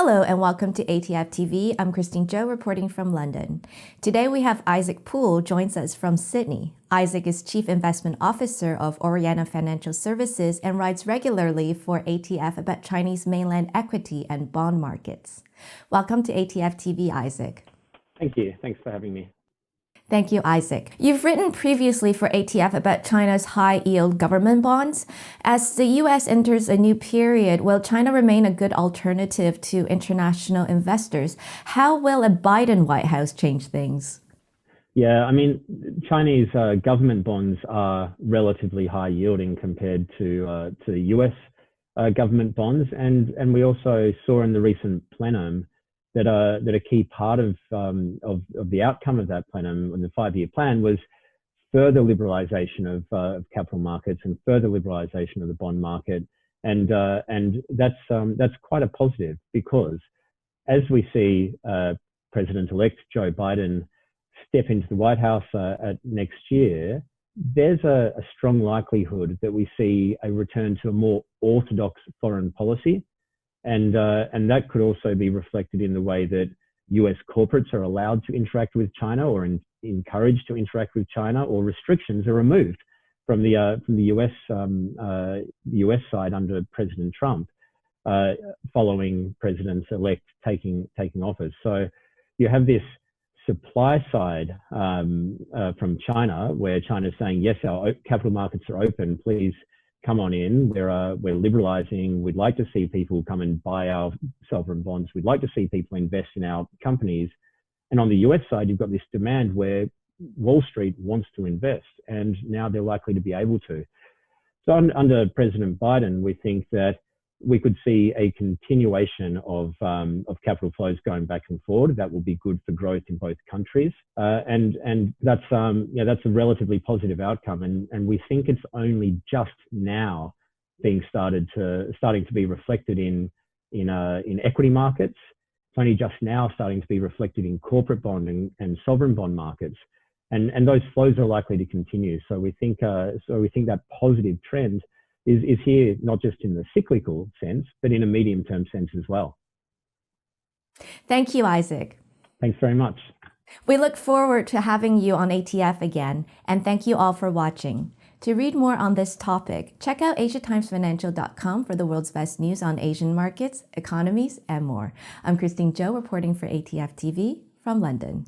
Hello and welcome to ATF TV. I'm Christine Zhou reporting from London. Today we have Isaac Poole joins us from Sydney. Isaac is Chief Investment Officer of Oriana Financial Services and writes regularly for ATF about Chinese mainland equity and bond markets. Welcome to ATF TV, Isaac. Thank you. Thanks for having me. Thank you, Isaac. You've written previously for ATF about China's high-yield government bonds. As the U.S. enters a new period, will China remain a good alternative to international investors? How will a Biden White House change things? Yeah, I mean, Chinese government bonds are relatively high yielding compared to the U.S. Government bonds, and we also saw in the recent plenum that a key part of the outcome of that plenum and the 5-year plan was further liberalization of capital markets and further liberalization of the bond market, and that's quite a positive, because as we see President-elect Joe Biden step into the White House at next year, there's a strong likelihood that we see a return to a more orthodox foreign policy. And that could also be reflected in the way that US corporates are allowed to interact with China or encouraged to interact with China, or restrictions are removed from the US side under President Trump, following President-elect taking office. So you have this supply side from China, where China is saying, yes, our capital markets are open, please come on in. We're liberalizing. We'd like to see people come and buy our sovereign bonds. We'd like to see people invest in our companies. And on the US side, you've got this demand where Wall Street wants to invest, and now they're likely to be able to. So under President Biden, we think that we could see a continuation of capital flows going back and forward. That will be good for growth in both countries, and that's a relatively positive outcome. And we think it's only just now starting to be reflected in equity markets. It's only just now starting to be reflected in corporate bond and sovereign bond markets, and those flows are likely to continue. So we think that positive trend is here, not just in the cyclical sense, but in a medium-term sense as well. Thank you, Isaac. Thanks very much. We look forward to having you on ATF again, and thank you all for watching. To read more on this topic, check out asiatimesfinancial.com for the world's best news on Asian markets, economies, and more. I'm Christine Zhou reporting for ATF TV from London.